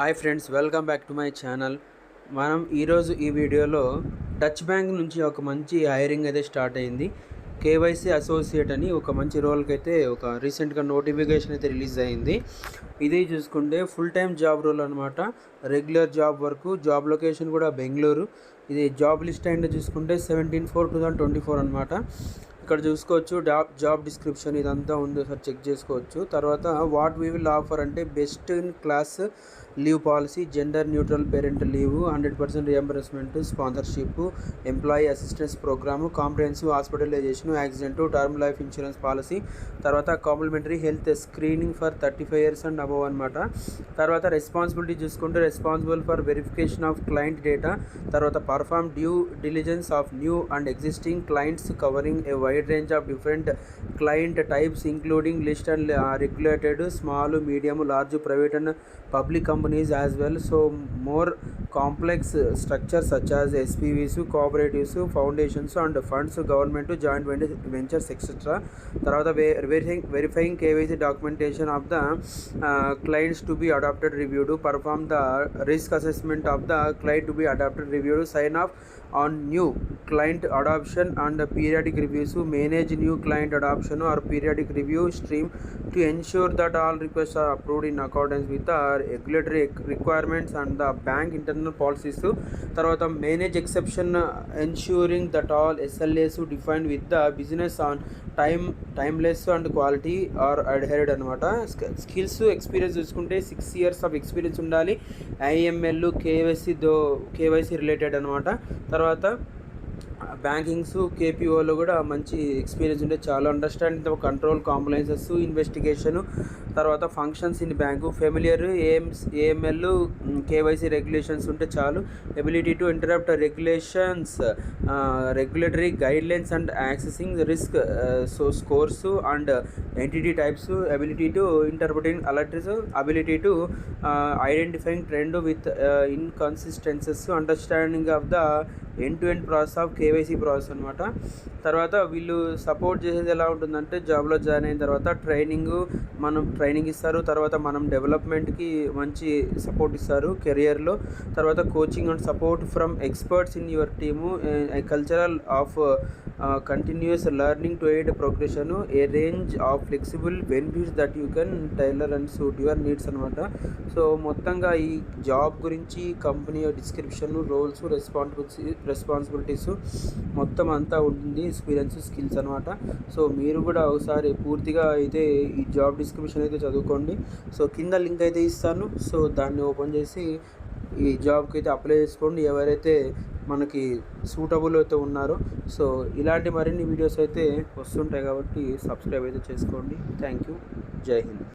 Hi friends, welcome back to my channel. మనం ఈరోజు ఈ వీడియోలో డచ్ బ్యాంక్ నుంచి ఒక మంచి హైరింగ్ అయితే స్టార్ట్ అయింది. కేవైసీ అసోసియేట్ అని ఒక మంచి రోల్కి అయితే ఒక రీసెంట్గా నోటిఫికేషన్ అయితే రిలీజ్ అయింది. ఇది చూసుకుంటే ఫుల్ టైం జాబ్ రోల్ అనమాట. రెగ్యులర్ జాబ్ వరకు, జాబ్ లొకేషన్ కూడా బెంగళూరు. ఇది జాబ్ లిస్ట్ అయింది చూసుకుంటే 17/4/2024 అనమాట. ఇక్కడ చూసుకోవచ్చు జాబ్ డిస్క్రిప్షన్ ఇదంతా ఉంది, సార్ చెక్ చేసుకోవచ్చు. తర్వాత వాట్ వీ విల్ ఆఫర్ అంటే best in class leave policy, gender neutral parent leave, 100% reimbursement, sponsorship, employee assistance programme, comprehensive hospitalisation, accident, term life insurance policy, తర్వాత complimentary health screening for 35 years and above అనమాట. తర్వాత responsibility చూసుకుంటే responsible for verification of client data, తర్వాత perform due diligence of new and existing clients covering a wide range of different client types including list and regulated, small, medium, large, private and public companies as well. So more complex structures such as SPVs, cooperatives, foundations and funds, government, joint ventures etc. Tarvata verifying KYC documentation of the clients to be adopted, reviewed, perform the risk assessment of the client to be adopted, reviewed, sign off on new client adoption and periodic reviews, manage new client adoption or periodic review stream to ensure that all requests are approved in accordance with the regulatory requirements and the bank internal policies. Tarvata manage exception, ensuring that all SLAs defined with the business on timeless and quality are adhered అనమాట. Skills experience చూసుకుంటే 6 years of experience ఉండాలి. IML, KYC related అనమాట. తర్వాత bankings, కేపీఓలో కూడా మంచి experience ఉంటే చాలా. Understanding the control, compliances, investigation, తర్వాత functions in bank, familiar AML, KYC regulations ఉంటే చాలు. Ability to interrupt regulations, regulatory guidelines and accessing risk scores and entity types, ability to interpreting alerts, ability to identifying trend with inconsistencies, understanding of the end process of KYC process అనమాట. తర్వాత వీళ్ళు support చేసేది ఎలా ఉంటుందంటే, జాబ్లో join అయిన తర్వాత training ఇస్తారు. తర్వాత మనం డెవలప్మెంట్కి మంచి సపోర్ట్ ఇస్తారు కెరియర్లో. తర్వాత coaching and support from experts in your team, cultural of continuous learning to aid progression, a range of flexible benefits that you can tailor and suit your needs అనమాట. సో మొత్తంగా ఈ జాబ్ గురించి company description, roles, responsibilities మొత్తం అంతా ఉంటుంది, experience, skills అనమాట. So మీరు కూడా ఒకసారి పూర్తిగా అయితే ఈ జాబ్ డిస్క్రిప్షన్ అయితే చదువుకోండి. సో కింద లింక్ అయితే ఇస్తాను. సో దాన్ని ఓపెన్ చేసి ఈ జాబ్కి అయితే అప్లై చేసుకోండి, ఎవరైతే మనకి సూటబుల్ అయితే ఉన్నారో. సో ఇలాంటి మరిన్ని వీడియోస్ అయితే వస్తుంటాయి కాబట్టి సబ్స్క్రైబ్ అయితే చేసుకోండి. Thank you. జై హింద్.